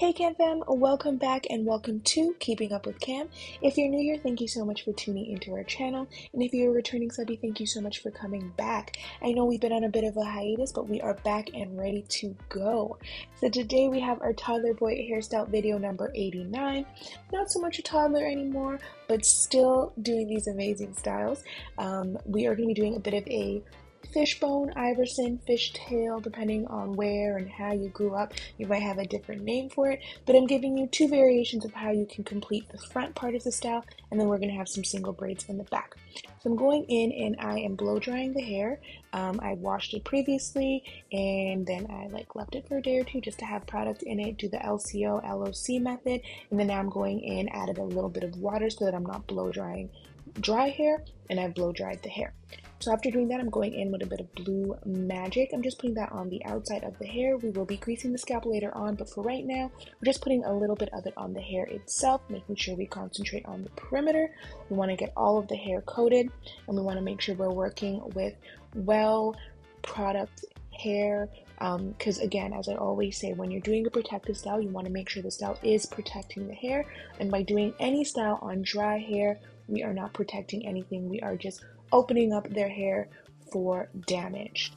Hey Cam fam, welcome back and welcome to Keeping Up with Cam. If you're new here, thank you so much for tuning into our channel. And if you're a returning subbie, thank you so much for coming back. I know we've been on a bit of a hiatus, but we are back and ready to go. So today we have our Toddler Boy Hairstyle video number 89. Not so much a toddler anymore, but still doing these amazing styles. We are going to be doing a bit of a fishbone, Iverson, fishtail, depending on where and how you grew up. You might have a different name for it, but I'm giving you two variations of how you can complete the front part of the style, and then we're going to have some single braids in the back. So I'm going in and I am blow drying the hair. I washed it previously and then I left it for a day or two just to have product in it, do the LCO, LOC method, and then now I'm going in, added a little bit of water so that I'm not blow drying dry hair, and I've blow dried the hair. So after doing that, I'm going in with a bit of blue magic. I'm just putting that on the outside of the hair. We will be greasing the scalp later on, but for right now, we're just putting a little bit of it on the hair itself, making sure we concentrate on the perimeter. We want to get all of the hair coated, and we want to make sure we're working with well product hair, because again, as I always say, when you're doing a protective style, you want to make sure the style is protecting the hair, and by doing any style on dry hair, we are not protecting anything. We are just opening up their hair for damage.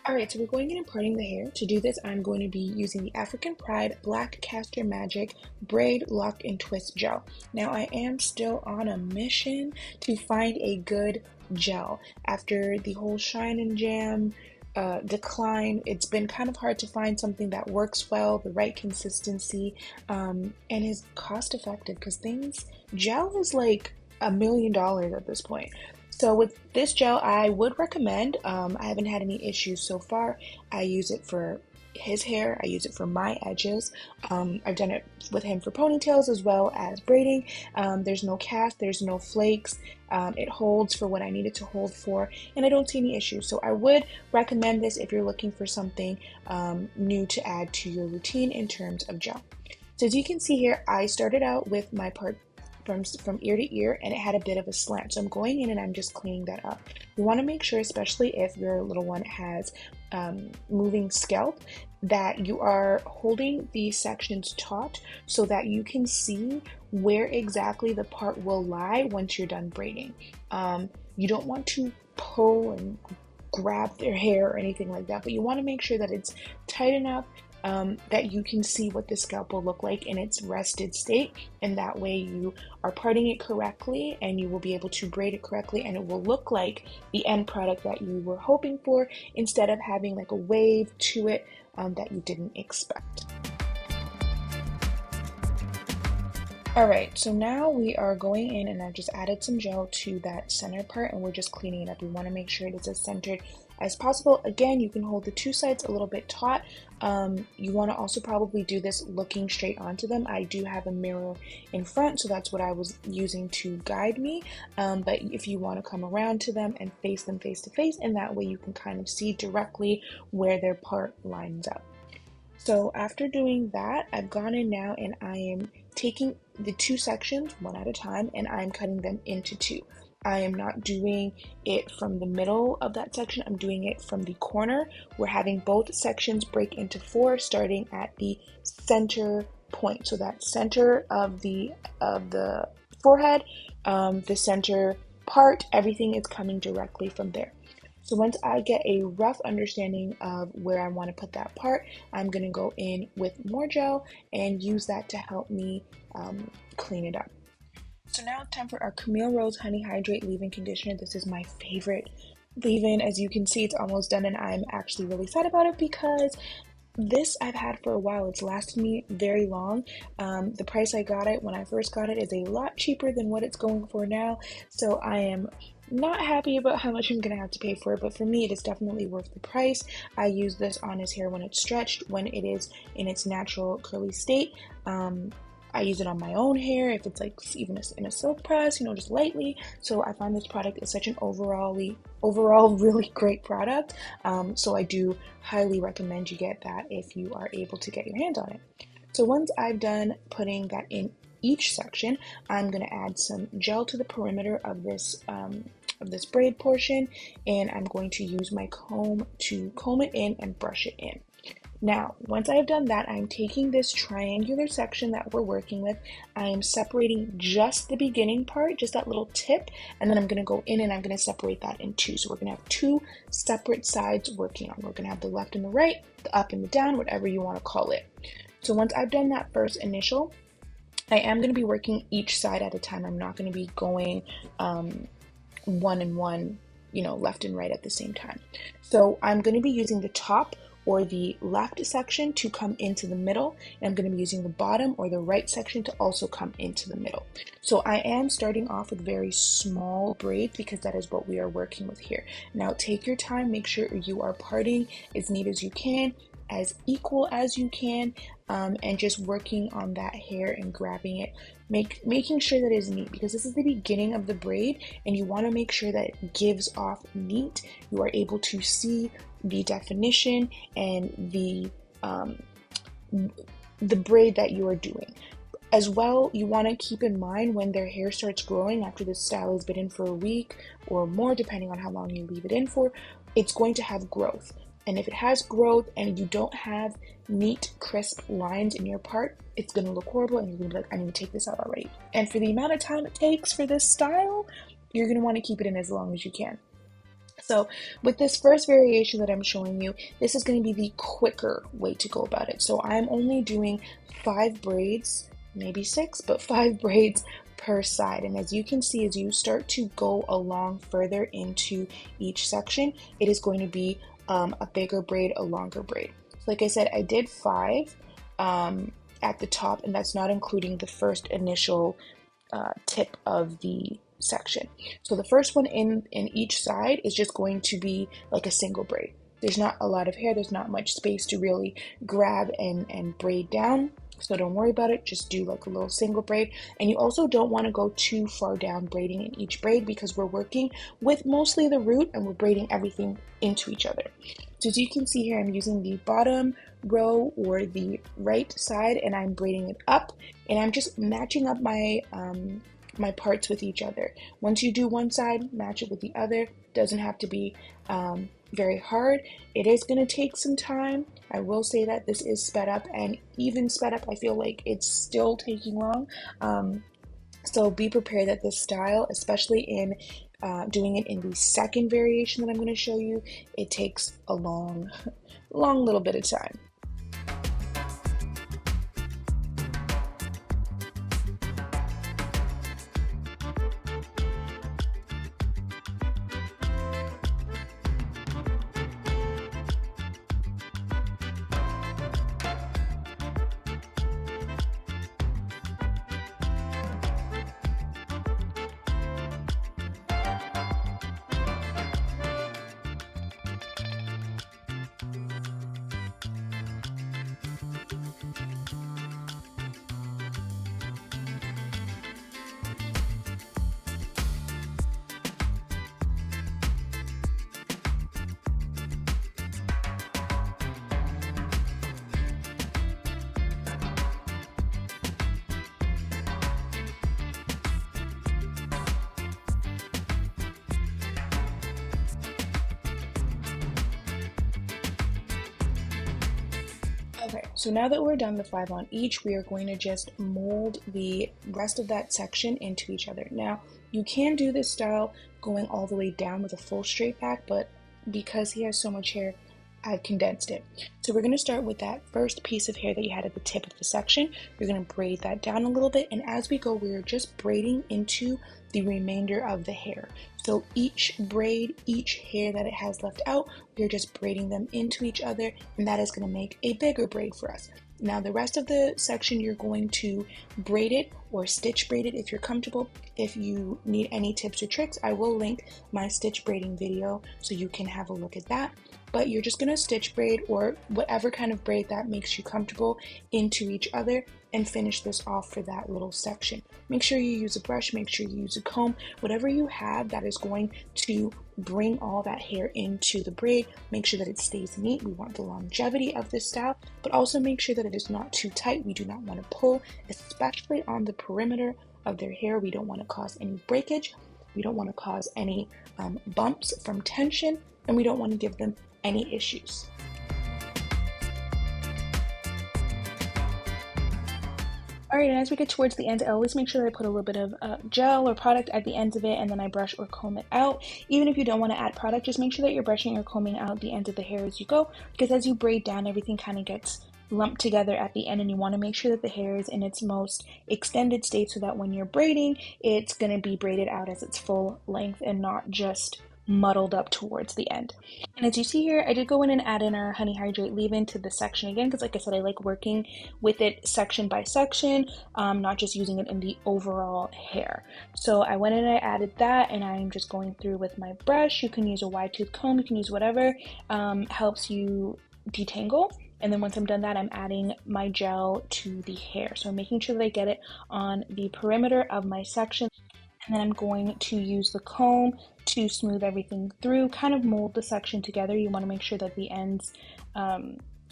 Alright, so we're going in and parting the hair. To do this, I'm going to be using the African Pride Black Castor Magic Braid, Lock, and Twist Gel. Now, I am still on a mission to find a good gel. After the whole Shine and Jam decline, it's been kind of hard to find something that works well, the right consistency, and is cost effective, because gel is like $1 million at this point. So with this gel, I would recommend. I haven't had any issues so far. I use it for his hair, I use it for my edges. I've done it with him for ponytails as well as braiding. There's no cast, there's no flakes. It holds for what I need it to hold for, and I don't see any issues. So I would recommend this if you're looking for something new to add to your routine in terms of gel. So as you can see here, I started out with my part from ear to ear, and it had a bit of a slant. So I'm going in and I'm just cleaning that up. You want to make sure, especially if your little one has moving scalp, that you are holding these sections taut so that you can see where exactly the part will lie once you're done braiding. You don't want to pull and grab their hair or anything like that, but you want to make sure that it's tight enough that you can see what the scalp will look like in its rested state, and that way you are parting it correctly and you will be able to braid it correctly, and it will look like the end product that you were hoping for instead of having like a wave to it that you didn't expect. Alright, so now we are going in and I've just added some gel to that center part and we're just cleaning it up. We want to make sure it is as centered as possible. Again, you can hold the two sides a little bit taut. You want to also probably do this looking straight onto them. I do have a mirror in front, so that's what I was using to guide me. But if you want to come around to them and face them face to face, and that way you can kind of see directly where their part lines up. So after doing that, I've gone in now and I am taking the two sections one at a time and I'm cutting them into two. I am not doing it from the middle of that section, I'm doing it from the corner. We're having both sections break into four, starting at the center point. So that center of the forehead, the center part, everything is coming directly from there. So once I get a rough understanding of where I want to put that part, I'm going to go in with more gel and use that to help me clean it up. So now it's time for our Camille Rose Honey Hydrate leave-in conditioner. This is my favorite leave-in. As you can see, it's almost done and I'm actually really sad about it because this I've had for a while. It's lasted me very long. The price I got it when I first got it is a lot cheaper than what it's going for now. So I am not happy about how much I'm gonna have to pay for it, but for me it is definitely worth the price. I use this on his hair when it's stretched, when it is in its natural curly state. I use it on my own hair if it's like even in a silk press, just lightly. So I find this product is such an overall really great product. So I do highly recommend you get that if you are able to get your hands on it. So once I've done putting that in each section, I'm going to add some gel to the perimeter of this braid portion, and I'm going to use my comb to comb it in and brush it in. Now, once I've done that, I'm taking this triangular section that we're working with. I am separating just the beginning part, just that little tip, and then I'm going to go in and I'm going to separate that in two. So we're going to have two separate sides working on. We're going to have the left and the right, the up and the down, whatever you want to call it. So once I've done that first initial, I am going to be working each side at a time. I'm not going to be going one and one, left and right at the same time. So I'm going to be using the top or the left section to come into the middle, and I'm going to be using the bottom or the right section to also come into the middle. So I am starting off with very small braids because that is what we are working with here. Now take your time, make sure you are parting as neat as you can, as equal as you can, and just working on that hair and grabbing it, making sure that it is neat, because this is the beginning of the braid and you want to make sure that it gives off neat. You are able to see the definition and the braid that you are doing. As well, you want to keep in mind when their hair starts growing after the style has been in for a week or more, depending on how long you leave it in for, it's going to have growth. And if it has growth and you don't have neat, crisp lines in your part, it's going to look horrible and you're going to be like, I need to take this out already. And for the amount of time it takes for this style, you're going to want to keep it in as long as you can. So with this first variation that I'm showing you, this is going to be the quicker way to go about it. So I'm only doing 5 braids, maybe 6, but 5 braids per side. And as you can see, as you start to go along further into each section, it is going to be a bigger braid, a longer braid. So like I said, I did 5 at the top, and that's not including the first initial tip of the section. So the first one in each side is just going to be like a single braid. There's not a lot of hair, there's not much space to really grab and braid down. So don't worry about it, just do like a little single braid. And you also don't want to go too far down braiding in each braid because we're working with mostly the root and we're braiding everything into each other. So as you can see here, I'm using the bottom row or the right side and I'm braiding it up, and I'm just matching up my my parts with each other. Once you do one side, match it with the other. Doesn't have to be very hard. It is going to take some time. I will say that this is sped up, and even sped up, I feel like it's still taking long. So be prepared that this style, especially in doing it in the second variation that I'm going to show you, it takes a long little bit of time. Okay, so now that we're done the 5 on each, we are going to just mold the rest of that section into each other. Now, you can do this style going all the way down with a full straight back, but because he has so much hair, I've condensed it. So we're going to start with that first piece of hair that you had at the tip of the section. You're going to braid that down a little bit, and as we go, we're just braiding into the remainder of the hair. So each braid, each hair that it has left out, we're just braiding them into each other, and that is going to make a bigger braid for us. Now the rest of the section, you're going to braid it or stitch braid it if you're comfortable. If you need any tips or tricks, I will link my stitch braiding video so you can have a look at that. But you're just going to stitch braid or whatever kind of braid that makes you comfortable into each other and finish this off for that little section. Make sure you use a brush, make sure you use a comb, whatever you have that is going to bring all that hair into the braid. Make sure that it stays neat. We want the longevity of this style, but also make sure that it is not too tight. We do not want to pull, especially on the perimeter of their hair. We don't want to cause any breakage. We don't want to cause any bumps from tension, and we don't want to give them any issues. Alright, and as we get towards the end, I always make sure that I put a little bit of gel or product at the ends of it, and then I brush or comb it out. Even if you don't want to add product, just make sure that you're brushing or combing out the ends of the hair as you go, because as you braid down, everything kind of gets lumped together at the end, and you want to make sure that the hair is in its most extended state so that when you're braiding, it's going to be braided out as its full length and not just muddled up towards the end. And as you see here, I did go in and add in our Honey Hydrate leave-in to this section again, because like I said, I like working with it section by section, not just using it in the overall hair. So I went in and I added that, and I'm just going through with my brush. You can use a wide tooth comb, you can use whatever helps you detangle. And then once I'm done that, I'm adding my gel to the hair. So I'm making sure that I get it on the perimeter of my section. And then I'm going to use the comb to smooth everything through, kind of mold the section together. You want to make sure that the ends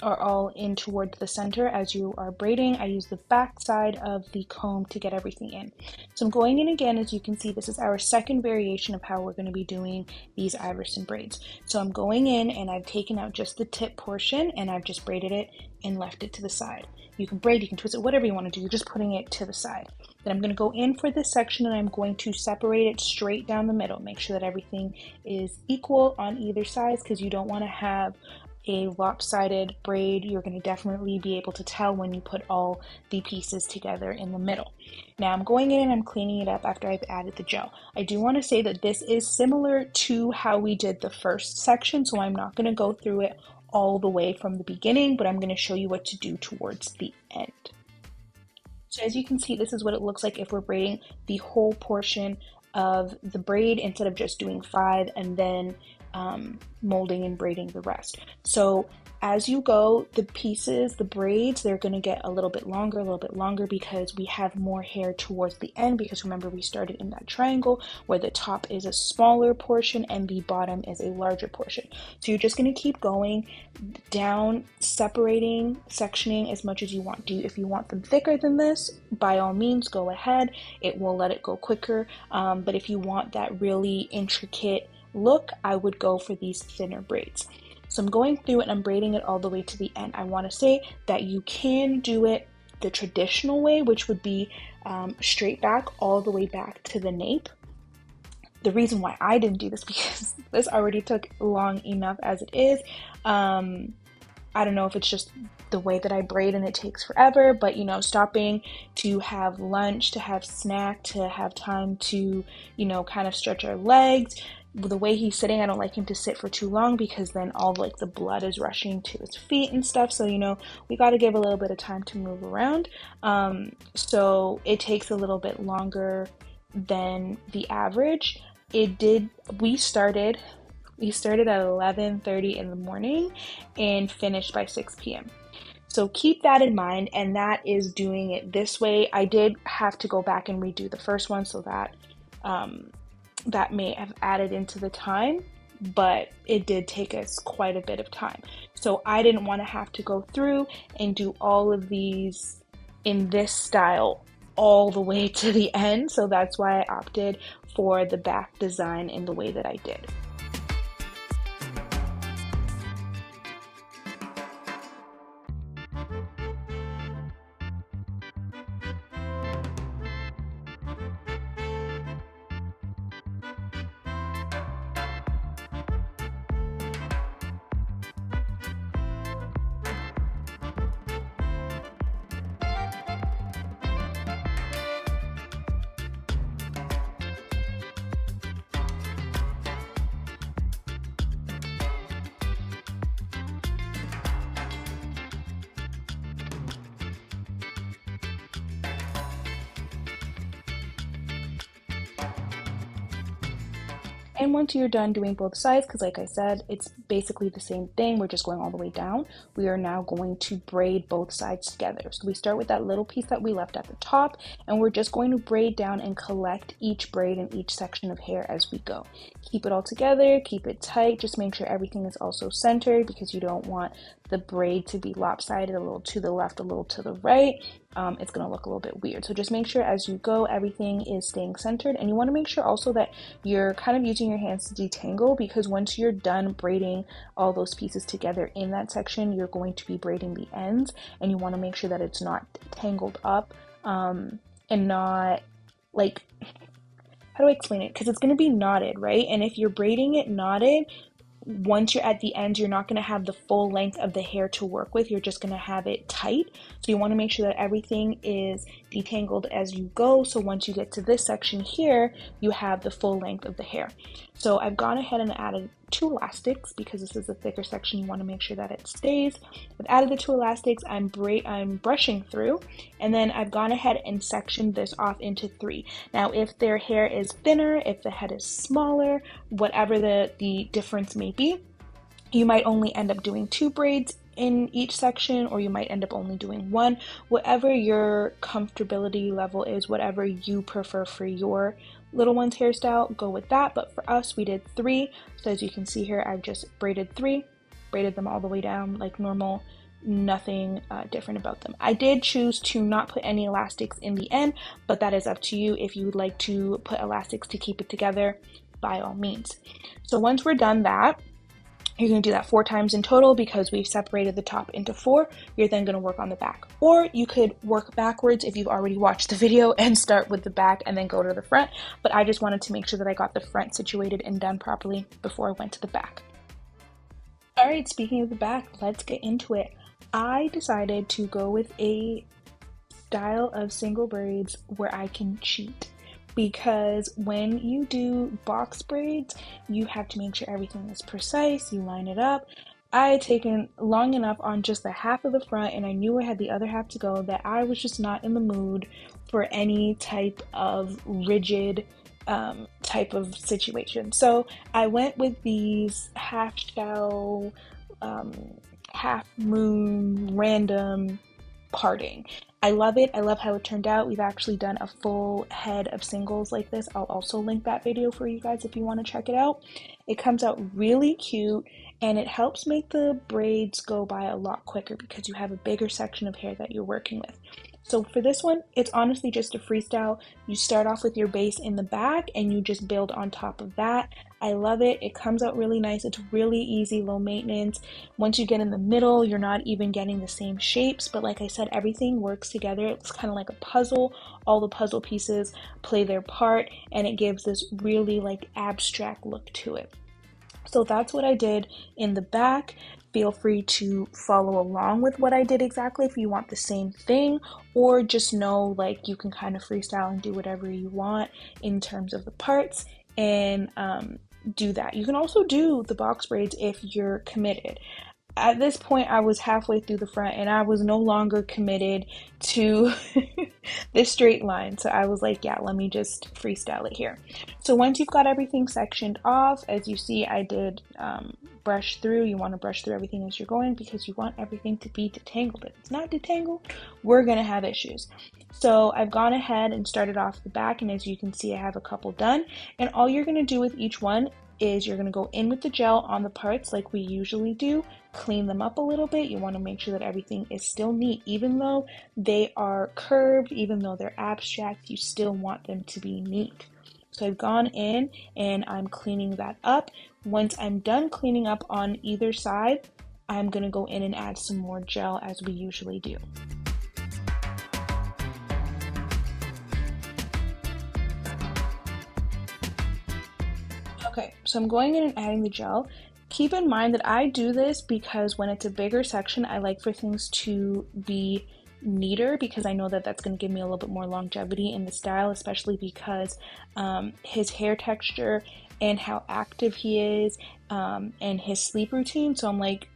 are all in towards the center as you are braiding. I use the back side of the comb to get everything in. So I'm going in again. As you can see, this is our second variation of how we're going to be doing these Iverson braids. So I'm going in and I've taken out just the tip portion and I've just braided it and left it to the side. You can braid, you can twist it, whatever you want to do. You're just putting it to the side. Then I'm going to go in for this section and I'm going to separate it straight down the middle. Make sure that everything is equal on either side, because you don't want to have a lopsided braid. You're going to definitely be able to tell when you put all the pieces together in the middle. Now I'm going in and I'm cleaning it up after I've added the gel. I do want to say that this is similar to how we did the first section, so I'm not going to go through it all the way from the beginning, but I'm going to show you what to do towards the end. So as you can see, this is what it looks like if we're braiding the whole portion of the braid instead of just doing 5 and then molding and braiding the rest. So as you go, the pieces, the braids, they're going to get a little bit longer because we have more hair towards the end, because remember we started in that triangle where the top is a smaller portion and the bottom is a larger portion. So you're just going to keep going down, separating, sectioning as much as you want. If you want them thicker than this, by all means go ahead. It will let it go quicker. But if you want that really intricate look, I would go for these thinner braids. So I'm going through it and I'm braiding it all the way to the end. I want to say that you can do it the traditional way, which would be straight back all the way back to the nape. The reason why I didn't do this, because this already took long enough as it is. I don't know if it's just the way that I braid and it takes forever, but you know, stopping to have lunch, to have snack, to have time to, you know, kind of stretch our legs. The way he's sitting, I don't like him to sit for too long, because then all like the blood is rushing to his feet and stuff. So, you know, we got to give a little bit of time to move around. So it takes a little bit longer than the average. We started at 11:30 in the morning and finished by 6 p.m. So keep that in mind, and that is doing it this way. I did have to go back and redo the first one, so that that may have added into the time, but it did take us quite a bit of time. So I didn't want to have to go through and do all of these in this style all the way to the end. So that's why I opted for the back design in the way that I did. And once you're done doing both sides, because like I said, it's basically the same thing, we're just going all the way down, we are now going to braid both sides together. So we start with that little piece that we left at the top, and we're just going to braid down and collect each braid in each section of hair as we go. Keep it all together, keep it tight, just make sure everything is also centered, because you don't want the braid to be lopsided, a little to the left, a little to the right. It's going to look a little bit weird. So just make sure as you go, everything is staying centered. And you want to make sure also that you're kind of using your hands to detangle, because once you're done braiding all those pieces together in that section, you're going to be braiding the ends, and you want to make sure that it's not tangled up and not like, how do I explain it? Because it's going to be knotted, right? And if you're braiding it knotted, once you're at the end, you're not going to have the full length of the hair to work with. You're just going to have it tight. So you want to make sure that everything is detangled as you go. So once you get to this section here, you have the full length of the hair. So I've gone ahead and added 2 elastics because this is a thicker section. You want to make sure that it stays. I've added the 2 elastics. I'm brushing through, and then I've gone ahead and sectioned this off into 3. Now, if their hair is thinner, if the head is smaller, whatever the difference may be, you might only end up doing 2 braids in each section, or you might end up only doing 1. Whatever your comfortability level is, whatever you prefer for your little one's hairstyle, go with that. But for us, we did 3. So as you can see here, I've just braided 3, braided them all the way down like normal. Nothing different about them. I did choose to not put any elastics in the end, but that is up to you. If you would like to put elastics to keep it together, by all means. So once we're done that, you're going to do that 4 times in total because we've separated the top into 4. You're then going to work on the back. Or you could work backwards if you've already watched the video and start with the back and then go to the front. But I just wanted to make sure that I got the front situated and done properly before I went to the back. Alright, speaking of the back, let's get into it. I decided to go with a style of single braids where I can cheat. Because when you do box braids, you have to make sure everything is precise, you line it up. I had taken long enough on just the half of the front, and I knew I had the other half to go, that I was just not in the mood for any type of rigid type of situation. So I went with these half shell, half moon, random parting. I love it. I love how it turned out. We've actually done a full head of singles like this. I'll also link that video for you guys if you want to check it out. It comes out really cute, and it helps make the braids go by a lot quicker because you have a bigger section of hair that you're working with. So for this one, it's honestly just a freestyle. You start off with your base in the back and you just build on top of that. I love it. It comes out really nice. It's really easy, low maintenance. Once you get in the middle, you're not even getting the same shapes, but like I said, everything works together. It's kind of like a puzzle. All the puzzle pieces play their part, and it gives this really like abstract look to it. So that's what I did in the back. Feel free to follow along with what I did exactly if you want the same thing, or just know like you can kind of freestyle and do whatever you want in terms of the parts and do that. You can also do the box braids if you're committed. At this point, I was halfway through the front and I was no longer committed to this straight line. So I was like, yeah, let me just freestyle it here. So once you've got everything sectioned off, as you see, I did brush through. You want to brush through everything as you're going because you want everything to be detangled. If it's not detangled, we're going to have issues. So I've gone ahead and started off the back, and as you can see, I have a couple done. And all you're going to do with each one is you're going to go in with the gel on the parts like we usually do, clean them up a little bit. You want to make sure that everything is still neat. Even though they are curved, even though they're abstract, you still want them to be neat. So I've gone in and I'm cleaning that up. Once I'm done cleaning up on either side, I'm going to go in and add some more gel as we usually do. Okay, so I'm going in and adding the gel. Keep in mind that I do this because when it's a bigger section, I like for things to be neater because I know that that's going to give me a little bit more longevity in the style, especially because his hair texture and how active he is and his sleep routine. So I'm like,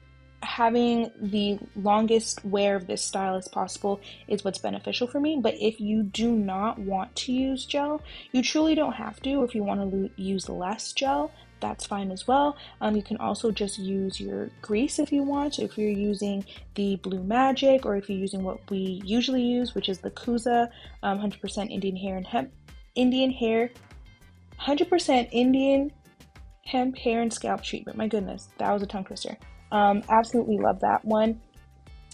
having the longest wear of this style as possible is what's beneficial for me. But if you do not want to use gel, you truly don't have to. If you want to use less gel, that's fine as well. You can also just use your grease if you want. So if you're using the Blue Magic, or if you're using what we usually use, which is the Kuza 100% Indian hair and hemp, 100% Indian hemp hair and scalp treatment. My goodness, that was a tongue twister. Absolutely love that one.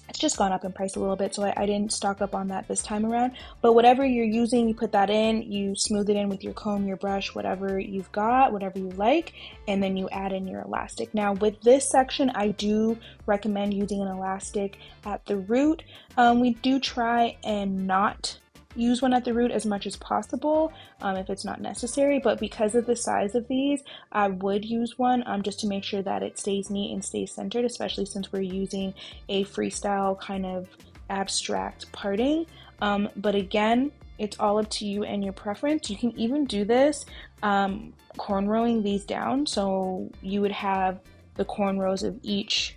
It's just gone up in price a little bit, so I didn't stock up on that this time around. But whatever you're using, you put that in, you smooth it in with your comb, your brush, whatever you've got, whatever you like, and then you add in your elastic. Now with this section, I do recommend using an elastic at the root. We do try and not use one at the root as much as possible if it's not necessary, but because of the size of these, I would use one just to make sure that it stays neat and stays centered, especially since we're using a freestyle kind of abstract parting. But again, it's all up to you and your preference. You can even do this cornrowing these down, so you would have the cornrows of each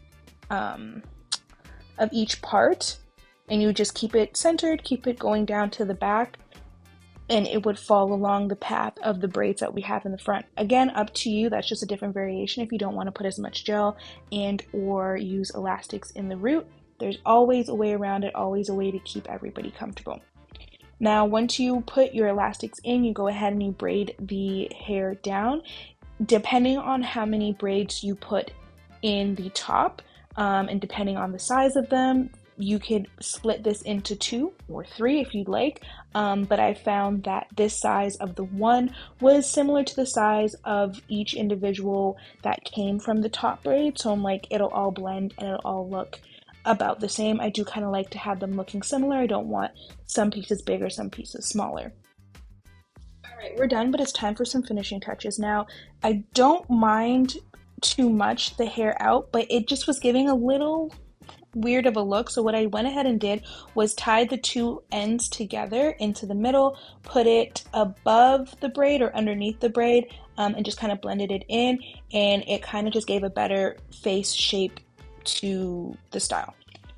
part, and you just keep it centered, keep it going down to the back, and it would fall along the path of the braids that we have in the front. Again, up to you. That's just a different variation if you don't want to put as much gel and or use elastics in the root. There's always a way around it, always a way to keep everybody comfortable. Now, once you put your elastics in, you go ahead and you braid the hair down. Depending on how many braids you put in the top, and depending on the size of them, you could split this into 2 or 3 if you'd like, but I found that this size of the one was similar to the size of each individual that came from the top braid, so I'm like, it'll all blend and it'll all look about the same. I do kind of like to have them looking similar. I don't want some pieces bigger, some pieces smaller. Alright, we're done, but it's time for some finishing touches. Now, I don't mind too much the hair out, but it just was giving a little weird of a look, so what I went ahead and did was tie the 2 ends together into the middle, put it above the braid or underneath the braid, and just kind of blended it in, and it kind of just gave a better face shape to the style.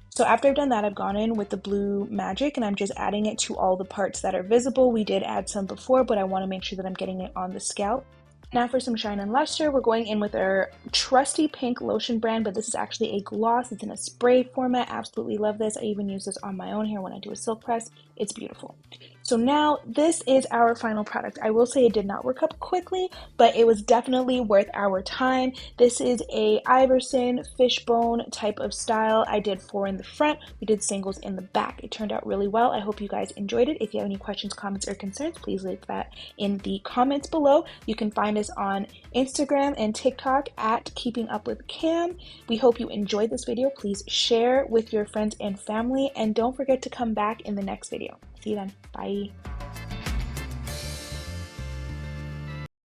So after I've done that, I've gone in with the blue magic and I'm just adding it to all the parts that are visible. We did add some before, but I want to make sure that I'm getting it on the scalp. Now for some shine and luster, we're going in with our trusty pink lotion brand, but this is actually a gloss. It's in a spray format. Absolutely love this. I even use this on my own hair when I do a silk press. It's beautiful. So now this is our final product. I will say it did not work up quickly, but it was definitely worth our time. This is a Iverson Fishbone type of style. I did 4 in the front. We did singles in the back. It turned out really well. I hope you guys enjoyed it. If you have any questions, comments, or concerns, please leave that in the comments below. You can find us on Instagram and TikTok at Keeping Up with Cam. We hope you enjoyed this video. Please share with your friends and family, and don't forget to come back in the next video. See you then. Bye.